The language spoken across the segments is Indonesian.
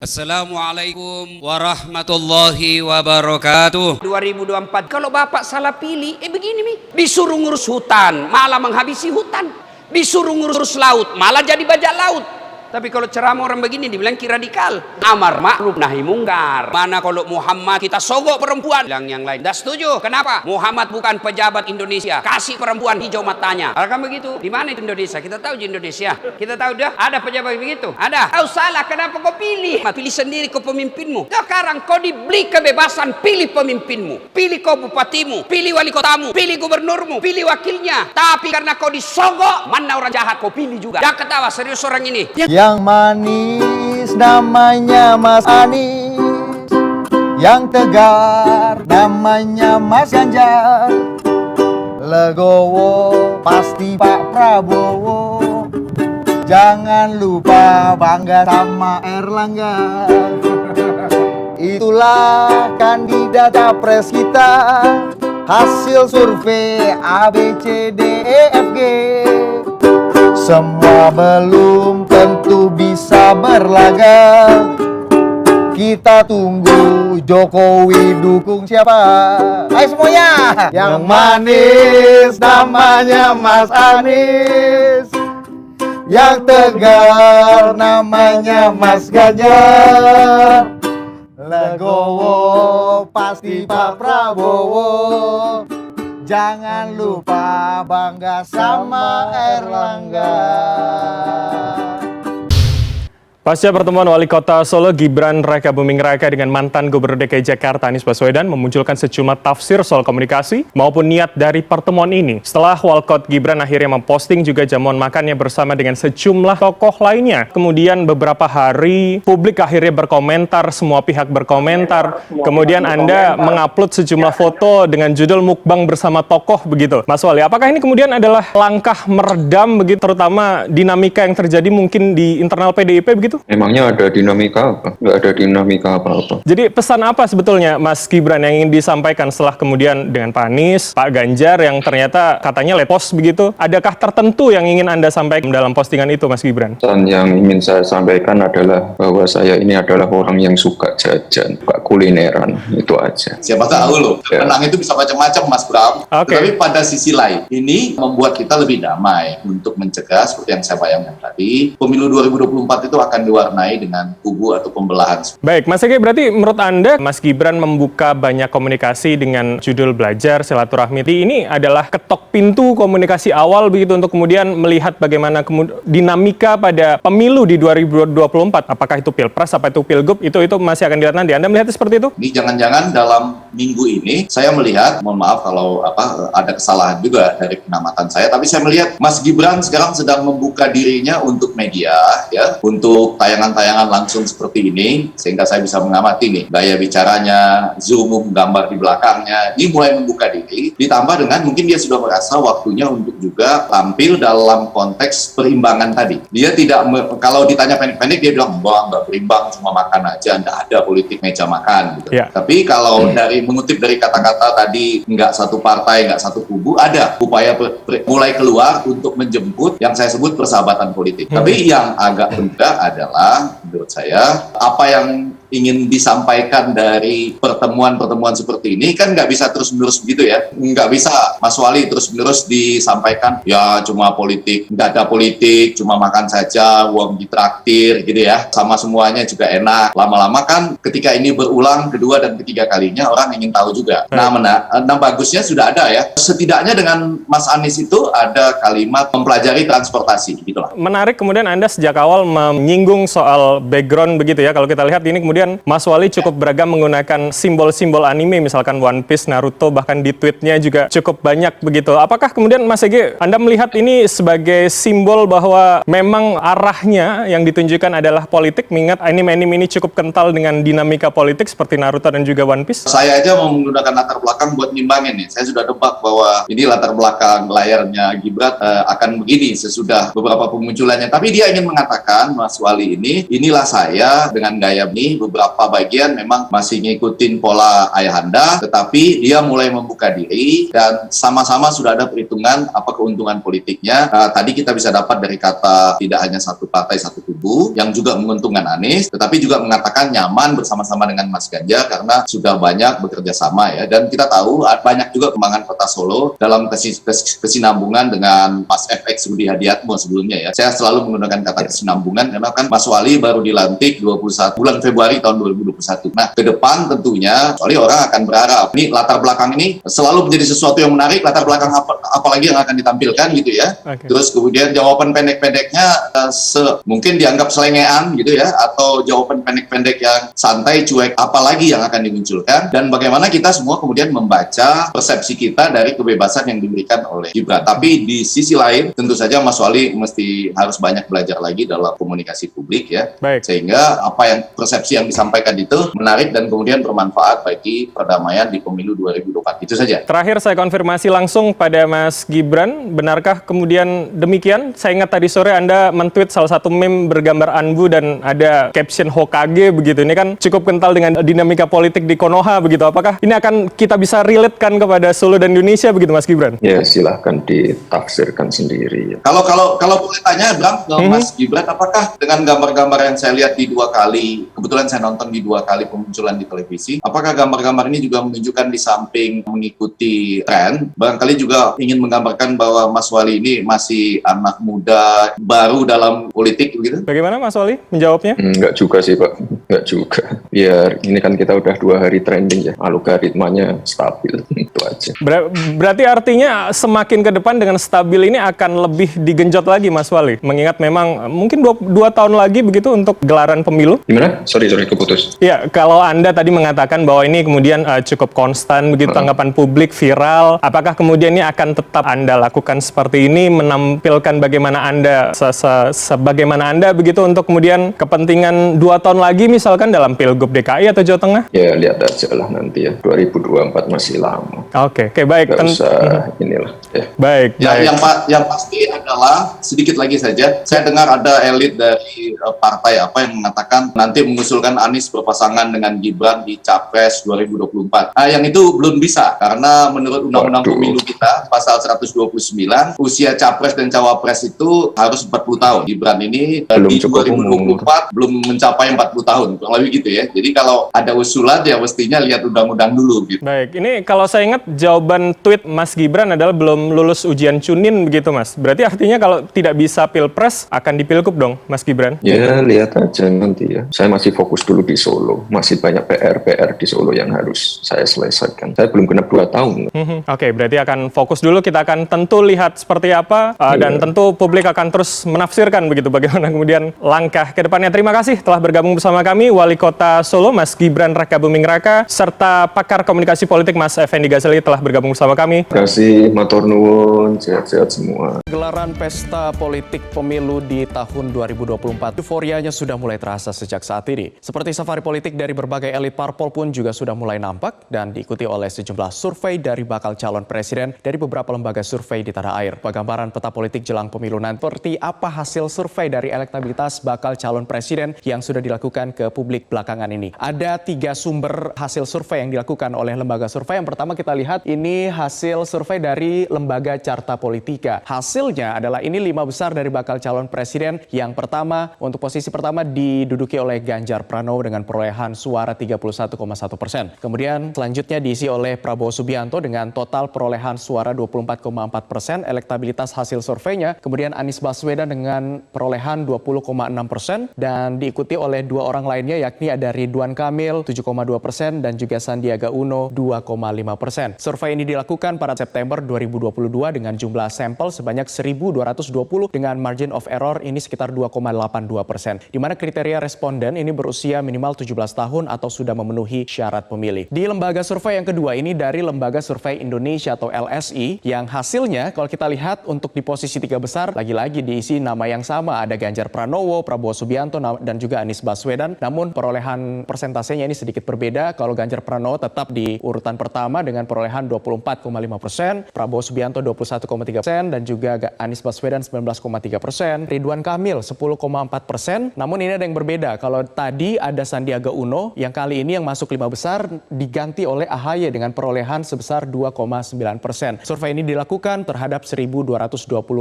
Assalamualaikum warahmatullahi wabarakatuh. 2024 kalau Bapak salah pilih, begini nih. Disuruh ngurus hutan, malah menghabisi hutan. Disuruh ngurus laut, malah jadi bajak laut. Tapi kalau ceramah orang begini dibilang radikal. Amar ma'ruf nahi mungkar. Mana kalau Muhammad kita sogok perempuan, bilang yang lain. Dah setuju. Kenapa? Muhammad bukan pejabat Indonesia. Kasih perempuan hijau matanya. Kalau begitu, di mana itu Indonesia? Kita tahu di Indonesia. Kita tahu dah ada pejabat begitu. Ada. Kau salah, kenapa kau pilih? Pilih sendiri kau pemimpinmu. Sekarang kau diberi kebebasan, pilih pemimpinmu. Pilih kau bupatimu, pilih wali kotamu, pilih gubernurmu, pilih wakilnya. Tapi karena kau disogok, mana orang jahat kau pilih juga. Jangan ketawa, serius orang ini. Yang manis namanya Mas Anies, yang tegar namanya Mas Ganjar, legowo pasti Pak Prabowo. Jangan lupa bangga sama Erlangga. Itulah kandidat capres kita, hasil survei A B C D E F G. Semua belum tentu bisa berlaga. Kita tunggu Jokowi dukung siapa? Ayo semuanya. Yang manis namanya Mas Anies, yang tegar namanya Mas Ganjar, legowo pasti Pak Prabowo. Jangan lupa bangga sama Erlangga. Pasca pertemuan Wali Kota Solo Gibran Raka Buming Raka dengan mantan Gubernur DKI Jakarta Anies Baswedan memunculkan sejumlah tafsir soal komunikasi maupun niat dari pertemuan ini. Setelah Walkot Gibran akhirnya memposting juga jamuan makannya bersama dengan sejumlah tokoh lainnya. Kemudian beberapa hari publik akhirnya berkomentar, semua pihak berkomentar. Kemudian Anda mengupload sejumlah foto dengan judul mukbang bersama tokoh begitu. Mas Wali, apakah ini kemudian adalah langkah meredam begitu terutama dinamika yang terjadi mungkin di internal PDIP begitu? Emangnya ada dinamika apa? Nggak ada dinamika apa-apa. Jadi pesan apa sebetulnya Mas Gibran yang ingin disampaikan setelah kemudian dengan Pak Anies, Pak Ganjar yang ternyata katanya lepos begitu? Adakah tertentu yang ingin Anda sampaikan dalam postingan itu Mas Gibran? Pesan yang ingin saya sampaikan adalah bahwa saya ini adalah orang yang suka jajan, suka kulineran, itu aja. Siapa tahu loh, menang itu bisa macam-macam Mas Bram. Okay. Tapi pada sisi lain, ini membuat kita lebih damai untuk mencegah seperti yang saya bayangkan tadi. Pemilu 2024 itu akan diwarnai dengan kubu atau pembelahan. Baik, Mas Ege, berarti menurut Anda Mas Gibran membuka banyak komunikasi dengan judul belajar silaturahmi. Ini adalah ketok pintu komunikasi awal begitu untuk kemudian melihat bagaimana dinamika pada pemilu di 2024. Apakah itu Pilpres, apa itu Pilgub, itu masih akan dilihat nanti. Anda melihat seperti itu? Ini jangan-jangan dalam minggu ini saya melihat, mohon maaf kalau ada kesalahan juga dari pengamatan saya, tapi saya melihat Mas Gibran sekarang sedang membuka dirinya untuk media, ya, untuk tayangan-tayangan langsung seperti ini, sehingga saya bisa mengamati nih gaya bicaranya, zoom gambar di belakangnya, ini mulai membuka diri, ditambah dengan mungkin dia sudah merasa waktunya untuk juga tampil dalam konteks perimbangan tadi. Dia tidak, kalau ditanya pendek-pendek dia bilang, nggak berimbang, cuma makan aja, nggak ada politik meja makan gitu. Yeah. Tapi kalau dari mengutip dari kata-kata tadi, nggak satu partai, nggak satu kubu, ada upaya mulai keluar untuk menjemput yang saya sebut persahabatan politik. Tapi yang agak berbeda adalah menurut saya apa yang ingin disampaikan dari pertemuan-pertemuan seperti ini kan nggak bisa terus-menerus begitu ya, nggak bisa Mas Wali terus-menerus disampaikan ya cuma politik, nggak ada politik, cuma makan saja, uang ditraktir gitu ya, sama semuanya juga enak. Lama-lama kan ketika ini berulang kedua dan ketiga kalinya orang ingin tahu juga. Nah bagusnya sudah ada ya, setidaknya dengan Mas Anies itu ada kalimat mempelajari transportasi gitu lah. Menarik kemudian Anda sejak awal menyinggung soal background begitu ya. Kalau kita lihat ini kemudian Mas Wali cukup beragam menggunakan simbol-simbol anime, misalkan One Piece, Naruto, bahkan di tweetnya juga cukup banyak begitu. Apakah kemudian Mas Ege, Anda melihat ini sebagai simbol bahwa memang arahnya yang ditunjukkan adalah politik, mengingat anime-anime ini cukup kental dengan dinamika politik seperti Naruto dan juga One Piece? Saya aja mau menggunakan latar belakang buat nimbangin nih. Saya sudah tebak bahwa ini latar belakang layarnya Gibran akan begini sesudah beberapa pemunculannya. Tapi dia ingin mengatakan, Mas Wali inilah saya dengan gaya ini beberapa bagian memang masih ngikutin pola ayahanda, tetapi dia mulai membuka diri dan sama-sama sudah ada perhitungan apa keuntungan politiknya. Tadi kita bisa dapat dari kata tidak hanya satu partai satu kubu yang juga menguntungkan Anies, tetapi juga mengatakan nyaman bersama-sama dengan Mas Ganjar karena sudah banyak bekerja sama ya. Dan kita tahu banyak juga kembangan Kota Solo dalam kesinambungan dengan Mas FX Rudi Hadiatmo sebelumnya ya. Saya selalu menggunakan kata kesinambungan karena kan Mas Wali baru dilantik 21 bulan Februari tahun 2021. Nah, ke depan tentunya soalnya orang akan berharap ini latar belakang ini selalu menjadi sesuatu yang menarik, latar belakang apalagi yang akan ditampilkan gitu ya. Terus kemudian jawaban pendek-pendeknya mungkin dianggap selengean gitu ya, atau jawaban pendek-pendek yang santai cuek apalagi yang akan dimunculkan, dan bagaimana kita semua kemudian membaca persepsi kita dari kebebasan yang diberikan oleh Gibran. Tapi di sisi lain tentu saja Mas Wali mesti harus banyak belajar lagi dalam komunikasi publik ya. Baik. Sehingga persepsi yang disampaikan itu menarik dan kemudian bermanfaat bagi perdamaian di pemilu 2024. Itu saja. Terakhir saya konfirmasi langsung pada Mas Gibran, benarkah kemudian demikian? Saya ingat tadi sore Anda men-tweet salah satu meme bergambar Anbu dan ada caption Hokage begitu. Ini kan cukup kental dengan dinamika politik di Konoha begitu. Apakah ini akan kita bisa relate-kan kepada Solo dan Indonesia begitu Mas Gibran? Ya silahkan ditafsirkan sendiri. Kalau boleh tanya Bram ke Mas Gibran, apakah dengan gambar-gambar yang saya lihat di 2 kali, kebetulan saya nonton di 2 kali pemunculan di televisi, apakah gambar-gambar ini juga menunjukkan di samping mengikuti tren, barangkali juga ingin menggambarkan bahwa Mas Wali ini masih anak muda baru dalam politik begitu? Bagaimana Mas Wali menjawabnya? Enggak juga sih Pak, enggak juga. Biar ini kan kita udah 2 hari trending ya, algoritmanya stabil, itu aja. Berarti artinya semakin ke depan dengan stabil ini akan lebih digenjot lagi Mas Wali, mengingat memang mungkin 2 tahun lagi begitu untuk gelaran pemilu? Gimana? Sorry keputus. Ya, kalau Anda tadi mengatakan bahwa ini kemudian cukup konstan begitu tanggapan publik, viral, apakah kemudian ini akan tetap Anda lakukan seperti ini, menampilkan bagaimana Anda sebagaimana Anda begitu untuk kemudian kepentingan 2 tahun lagi misalkan dalam Pilgub DKI atau Jawa Tengah? Ya lihat aja lah nanti ya, 2024 masih lama. Oke, baik. Nggak usah inilah. Ya. Baik. Yang pasti adalah sedikit lagi saja, saya dengar ada elit dari partai apa yang mengatakan nanti mengusulkan Anies berpasangan dengan Gibran di Capres 2024. Yang itu belum bisa karena menurut Undang-Undang Pemilu kita pasal 129 usia Capres dan Cawapres itu harus 40 tahun. Gibran ini di 2024 belum mencapai 40 tahun, kurang lebih gitu ya. Jadi kalau ada usulan ya mestinya lihat undang-undang dulu gitu. Baik, ini kalau saya ingat jawaban tweet Mas Gibran adalah belum lulus ujian Chunin begitu Mas. Berarti artinya kalau tidak bisa Pilpres akan di Pilgub dong Mas Gibran? Ya lihat aja nanti ya. Saya masih fokus dulu di Solo. Masih banyak PR di Solo yang harus saya selesaikan. Saya belum genap 2 tahun. Oke, berarti akan fokus dulu. Kita akan tentu lihat seperti apa dan tentu publik akan terus menafsirkan begitu bagaimana kemudian langkah ke depannya. Terima kasih telah bergabung bersama kami Wali Kota Solo Mas Gibran Rakabuming Raka serta pakar komunikasi politik Mas Effendi Ghazali telah bergabung bersama kami. Terima kasih, matur nuwun, sehat-sehat semua. Gelaran pesta politik pemilu di tahun 2024, euforianya sudah mulai terasa sejak saat ini. Seperti safari politik dari berbagai elit parpol pun juga sudah mulai nampak dan diikuti oleh sejumlah survei dari bakal calon presiden dari beberapa lembaga survei di tanah air. Gambaran peta politik jelang pemilu nanti, seperti apa hasil survei dari elektabilitas bakal calon presiden yang sudah dilakukan ke publik belakangan ini. Ada 3 sumber hasil survei yang dilakukan oleh lembaga survei. Yang pertama kita lihat ini hasil survei dari lembaga Carta Politika. Hasilnya adalah ini 5 besar dari bakal calon presiden. Yang pertama, untuk posisi pertama diduduki oleh Ganjar Pranowo dengan perolehan suara 31,1%. Kemudian selanjutnya diisi oleh Prabowo Subianto dengan total perolehan suara 24,4%. Elektabilitas hasil surveinya. Kemudian Anies Baswedan dengan perolehan 20,6% dan diikuti oleh 2 orang lainnya yakni ada Ridwan Kamil 7,2% dan juga Sandiaga Uno 2,5%. Survei ini dilakukan pada September 2022 dengan jumlah sampel sebanyak 1.220 dengan margin of error ini sekitar 2,82%. Di mana kriteria responden ini berusia minimal 17 tahun atau sudah memenuhi syarat pemilih. Di lembaga survei yang kedua ini dari Lembaga Survei Indonesia atau LSI yang hasilnya kalau kita lihat untuk di posisi 3 besar lagi-lagi diisi nama yang sama, ada Ganjar Pranowo, Prabowo Subianto dan juga Anies Baswedan. Namun perolehan persentasenya ini sedikit berbeda. Kalau Ganjar Pranowo tetap di urutan pertama dengan perolehan 24,5%, Prabowo Subianto 21,3% dan juga Anies Baswedan 19,3%, Ridwan Kamil 10,4%. Namun ini ada yang berbeda. Kalau tadi ada Sandiaga Uno yang kali ini yang masuk 5 besar diganti oleh AHY dengan perolehan sebesar 2,9%. Survei ini dilakukan terhadap 1.220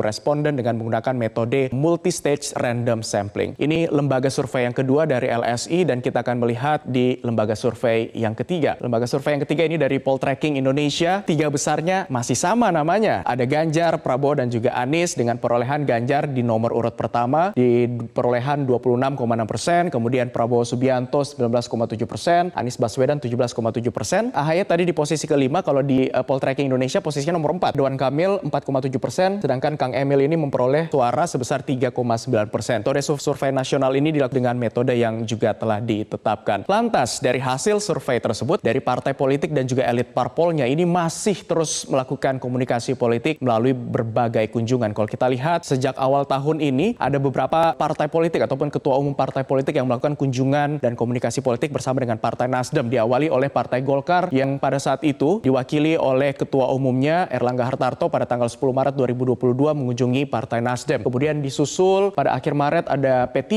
responden dengan menggunakan metode multi-stage random sampling. Ini lembaga survei yang kedua dari LSI dan kita akan melihat di lembaga survei yang ketiga. Lembaga survei yang ketiga ini dari Poltreking Indonesia. 3 besarnya masih sama namanya. Ada Ganjar, Prabowo, dan juga Anies dengan perolehan Ganjar di nomor urut pertama di perolehan 26,6%, kemudian Prabowo Subianto 19,7%, Anies Baswedan 17,7%. AHY tadi di posisi kelima, kalau di Poltreking Indonesia posisinya nomor 4. Ridwan Kamil 4,7%, sedangkan Kang Emil ini memperoleh suara sebesar 3,9%. Metode survei nasional ini dilakukan dengan metode yang juga telah ditetapkan. Lantas, dari hasil survei tersebut, dari partai politik dan juga elit parpolnya ini masih terus melakukan komunikasi politik melalui berbagai kunjungan. Kalau kita lihat, sejak awal tahun ini ada beberapa partai politik ataupun ketua umum partai politik yang melakukan kunjungan dan komunikasi politik bersama dengan Partai Nasdem. Diawali oleh Partai Golkar yang pada saat itu diwakili oleh ketua umumnya Erlangga Hartarto pada tanggal 10 Maret 2022 mengunjungi Partai Nasdem. Kemudian disusul pada akhir Maret ada P3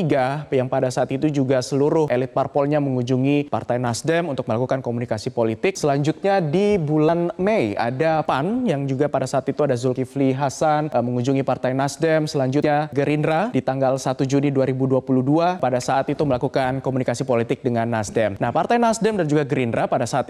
yang pada saat itu juga seluruh elit parpolnya mengunjungi Partai Nasdem untuk melakukan komunikasi politik. Selanjutnya di bulan Mei ada PAN yang juga pada saat itu ada Zulkifli Hasan mengunjungi Partai Nasdem. Selanjutnya Gerindra di tanggal 1 Juni 2022 pada saat itu melakukan komunikasi politik dengan Nasdem. Nah, Partai Nasdem dan juga Gerindra pada saat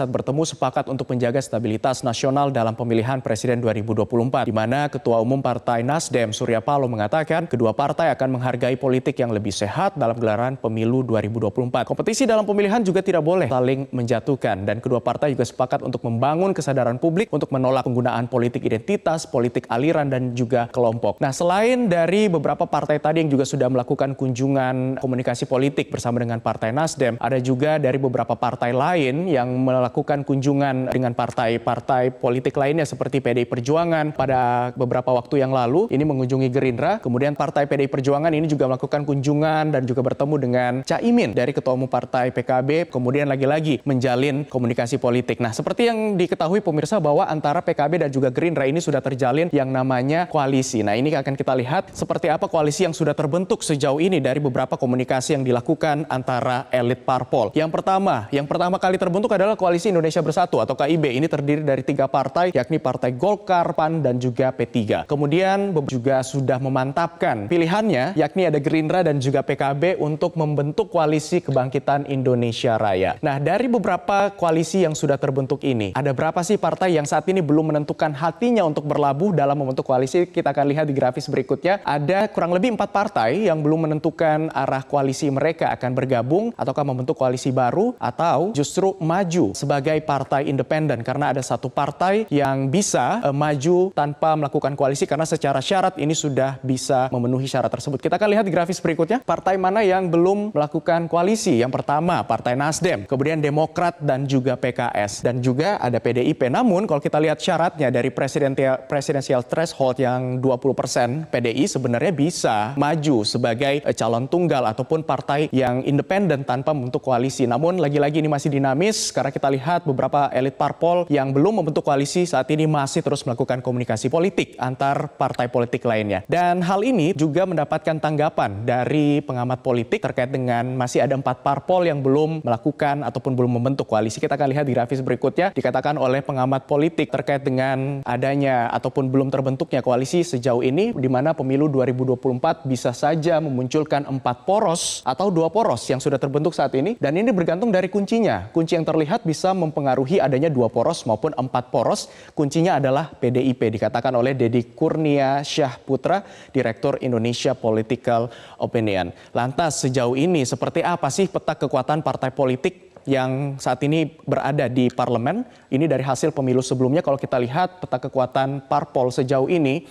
bertemu sepakat untuk menjaga stabilitas nasional dalam pemilihan Presiden 2024, di mana Ketua Umum Partai Nasdem Surya Paloh mengatakan kedua partai akan menghargai politik yang lebih sehat dalam gelaran pemilu 2024. Kompetisi dalam pemilihan juga tidak boleh saling menjatuhkan dan kedua partai juga sepakat untuk membangun kesadaran publik untuk menolak penggunaan politik identitas, politik aliran dan juga kelompok. Nah, selain dari beberapa partai tadi yang juga sudah melakukan kunjungan komunikasi politik bersama dengan Partai Nasdem, ada juga dari beberapa partai lain yang melakukan kunjungan dengan partai-partai politik lainnya seperti PDI Perjuangan pada beberapa waktu yang lalu ini mengunjungi Gerindra. Kemudian Partai PDI Perjuangan ini juga melakukan kunjungan dan juga bertemu dengan Caimin dari Ketua Umum Partai PKB, kemudian lagi-lagi menjalin komunikasi politik. Nah, seperti yang diketahui pemirsa bahwa antara PKB dan juga Gerindra ini sudah terjalin yang namanya koalisi. Nah, ini akan kita lihat seperti apa koalisi yang sudah terbentuk sejauh ini dari beberapa komunikasi yang dilakukan antara elit parpol. Yang pertama kali terbentuk adalah Koalisi Indonesia Bersatu atau KIB. Ini terdiri dari 3 partai, yakni Partai Golkar, PAN, dan juga P3. Kemudian juga sudah memantapkan pilihannya, yakni ada Gerindra dan juga PKB untuk membentuk Koalisi Kebangkitan Indonesia Raya. Nah, dari beberapa koalisi yang sudah terbentuk ini, ada berapa sih partai yang saat ini belum menentukan hatinya untuk berlabuh dalam membentuk koalisi? Kita akan lihat di grafis berikutnya. Ada kurang lebih 4 partai yang belum menentukan arah koalisi mereka akan bergabung ataukah membentuk koalisi baru atau justru maju sebagai partai independen, karena ada 1 partai yang bisa maju tanpa melakukan koalisi karena secara syarat ini sudah bisa memenuhi syarat tersebut. Kita akan lihat di grafis berikutnya partai mana yang belum melakukan koalisi. Yang pertama Partai Nasdem, kemudian Demokrat dan juga PKS, dan juga ada PDIP. Namun kalau kita lihat syaratnya dari presidensial threshold yang 20%, PDI sebenarnya bisa maju sebagai calon tunggal ataupun partai yang independen tanpa membentuk koalisi. Namun lagi-lagi ini masih dinamis karena kita lihat beberapa elit parpol yang belum membentuk koalisi saat ini masih terus melakukan komunikasi politik antar partai politik lainnya. Dan hal ini juga mendapatkan tanggapan dari pengamat politik terkait dengan masih ada 4 parpol yang belum melakukan ataupun belum membentuk koalisi. Kita akan lihat di grafis berikutnya, dikatakan oleh pengamat politik terkait dengan adanya ataupun belum terbentuknya koalisi sejauh ini, di mana pemilu 2024 bisa saja memunculkan 4 poros atau 2 poros yang sudah terbentuk saat ini, dan ini bergantung dari kuncinya. Kunci yang terlihat bisa mempengaruhi adanya 2 poros maupun 4 poros. Kuncinya adalah PDIP, dikatakan oleh Dedi Kurnia Syah Putra, Direktur Indonesia Political Opinion. Lantas sejauh ini seperti apa sih peta kekuatan partai politik yang saat ini berada di parlemen? Ini dari hasil pemilu sebelumnya. Kalau kita lihat peta kekuatan parpol sejauh ini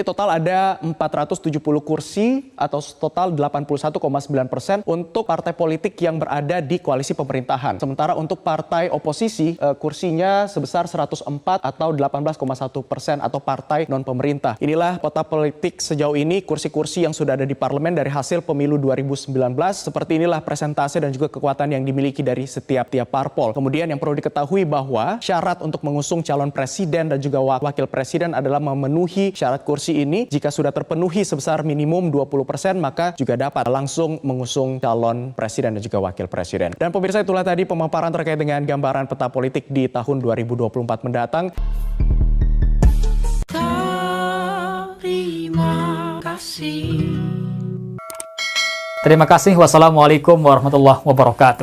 total ada 470 kursi atau total 81,9% untuk partai politik yang berada di koalisi pemerintahan. Sementara untuk partai oposisi kursinya sebesar 104 atau 18,1% atau partai non pemerintah. Inilah peta politik sejauh ini, kursi-kursi yang sudah ada di parlemen dari hasil pemilu 2019. Seperti inilah presentase dan juga kekuatan yang dimiliki dari setiap parpol. Kemudian yang perlu diketahui bahwa syarat untuk mengusung calon presiden dan juga wakil presiden adalah memenuhi syarat kursi ini. Jika sudah terpenuhi sebesar minimum 20%, maka juga dapat langsung mengusung calon presiden dan juga wakil presiden. Dan pemirsa, itulah tadi pemaparan terkait dengan gambaran peta politik di tahun 2024 mendatang. Terima kasih. Wassalamualaikum warahmatullahi wabarakatuh.